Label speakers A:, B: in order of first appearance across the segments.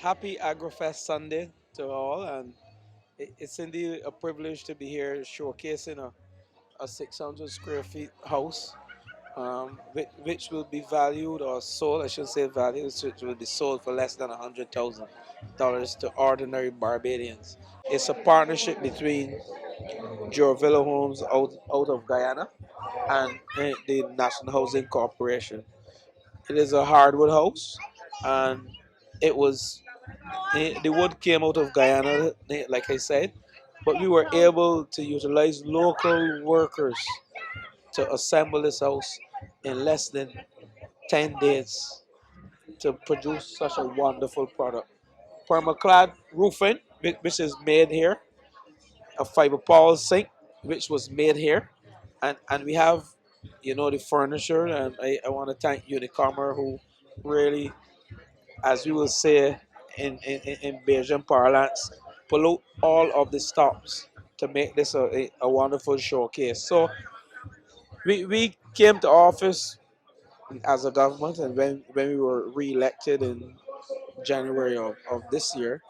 A: Happy Agrofest Sunday to all, and it's indeed a privilege to be here showcasing a 600 square feet house, which will be valued or sold, I should say valued, which will be sold for less than $100,000 to ordinary Barbadians. It's a partnership between Villa Homes out of Guyana and the National Housing Corporation. It is a hardwood house, and it was the wood came out of Guyana, like I said, but we were able to utilize local workers to assemble this house in less than 10 days to produce such a wonderful product. Permaclad roofing, which is made here, a fiber pole sink, which was made here, and we have, the furniture, and I want to thank Unicomer who really, as we will say in Belgian parlance, pull out all of the stops to make this a wonderful showcase. So we came to office as a government, and when we were re-elected in January of this year,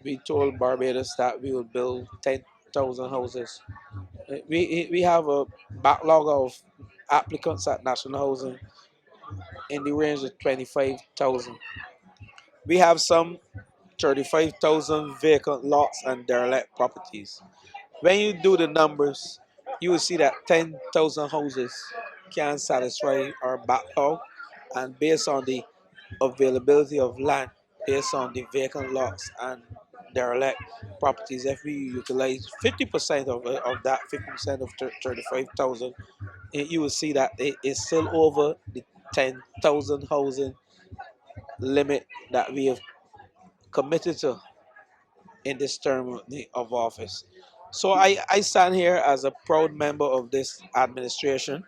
A: we told Barbados that we would build 10,000 houses. We have a backlog of applicants at National Housing in the range of 25,000. We have some 35,000 vacant lots and derelict properties. When you do the numbers, you will see that 10,000 houses can satisfy our backlog, and based on the availability of land, based on the vacant lots and derelict properties, if we utilize 50% of that, 50% of 35,000, you will see that it is still over the 10,000 housing limit that we have committed to in this term of office. So I stand here as a proud member of this administration,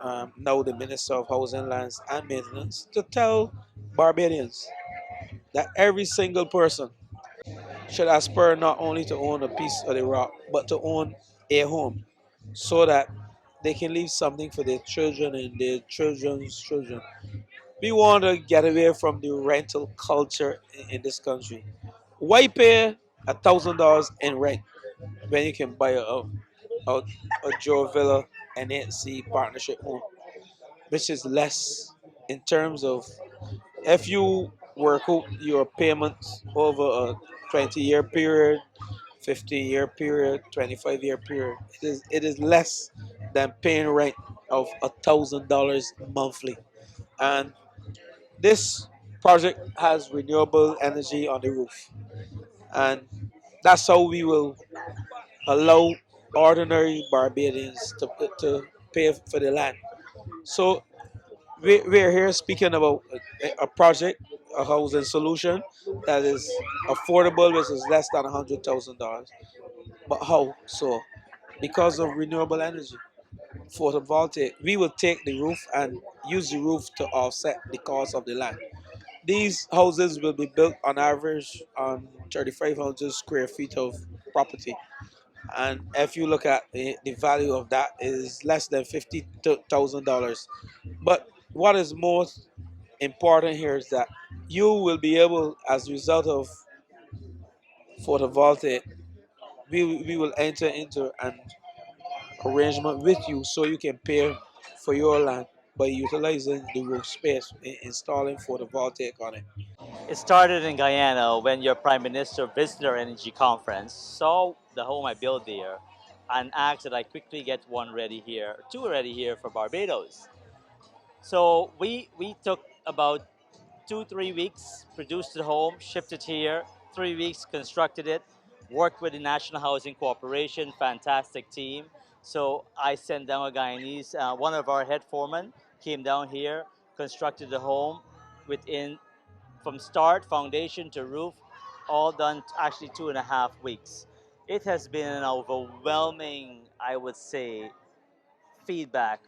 A: now the Minister of Housing, Lands and Maintenance, to tell Barbadians that every single person should aspire not only to own a piece of the rock, but to own a home so that they can leave something for their children and their children's children. We want to get away from the rental culture in this country. Why pay $1,000 in rent when you can buy a Joe Villa NHC partnership home, which is less in terms of if you work out your payments over a 20-year period, 50-year period, 25-year period. It is less than paying rent of $1,000 monthly. And this project has renewable energy on the roof, and that's how we will allow ordinary Barbadians to pay for the land. So we're here speaking about a project, a housing solution that is affordable, which is less than $100,000. But how so? Because of renewable energy, photovoltaic. We will take the roof and use the roof to offset the cost of the land. These houses will be built on average on 3,500 square feet of property. And if you look at the value of that is less than $50,000. But what is most important here is that you will be able, as a result of photovoltaic, we will enter into an arrangement with you so you can pay for your land by utilizing the roof space, installing photovoltaic on it.
B: It started in Guyana when your Prime Minister visited our energy conference, saw the home I built there, and asked that I quickly get one ready here, two ready here for Barbados. So we took about 2 3 weeks, produced the home, shipped it here. 3 weeks, constructed it, worked with the National Housing Corporation, fantastic team. So I sent down a Guyanese, one of our head foremen came down here, constructed the home within from start, foundation to roof, all done actually 2.5 weeks. It has been an overwhelming, I would say, feedback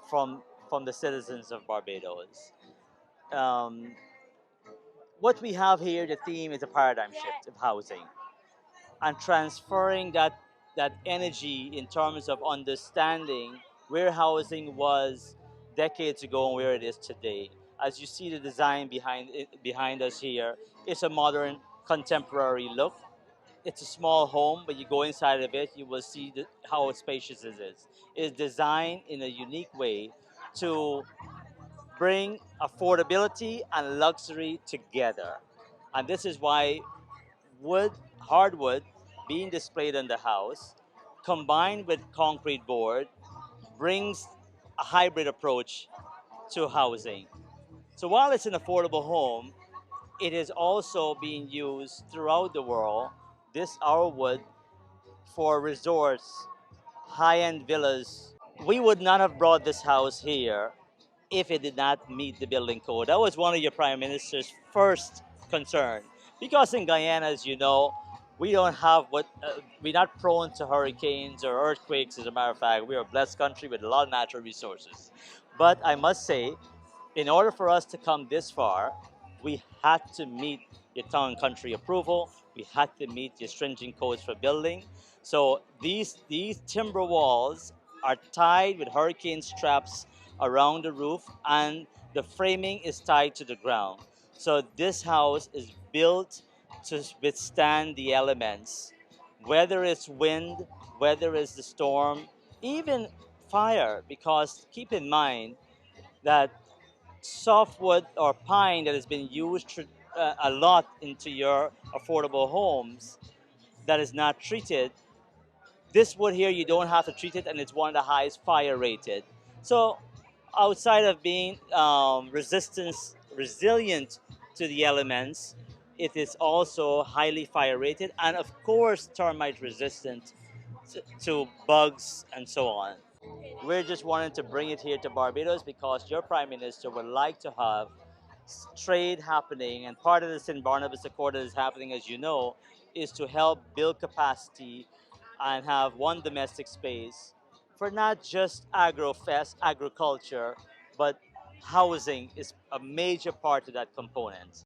B: from from the citizens of Barbados. Um, what we have here, the theme is a paradigm shift of housing and transferring that energy in terms of understanding where housing was decades ago and where it is today. As you see the design behind us here, it's a modern contemporary look. It's a small home, but you go inside of it, you will see how spacious it is. It's designed in a unique way to bring affordability and luxury together. And this is why wood, hardwood, being displayed in the house, combined with concrete board, brings a hybrid approach to housing. So while it's an affordable home, it is also being used throughout the world, this our wood, for resorts, high-end villas. We would not have brought this house here if it did not meet the building code. That was one of your prime minister's first concern. Because in Guyana, as you know, we don't have we're not prone to hurricanes or earthquakes. As a matter of fact, we're a blessed country with a lot of natural resources. But I must say, in order for us to come this far, we had to meet the town and country approval. We had to meet the stringent codes for building. So these timber walls are tied with hurricane straps around the roof, and the framing is tied to the ground. So this house is built to withstand the elements, whether it's wind, whether it's the storm, even fire. Because keep in mind that softwood or pine that has been used a lot into your affordable homes that is not treated, this wood here, you don't have to treat it, and it's one of the highest fire rated. So outside of being resilient to the elements, it is also highly fire rated, and of course termite resistant to bugs and so on. We're just wanting to bring it here to Barbados because your prime minister would like to have trade happening, and part of this in Barnabas Accord that is happening, as you know, is to help build capacity and have one domestic space for not just Agrofest, agriculture, but housing is a major part of that component.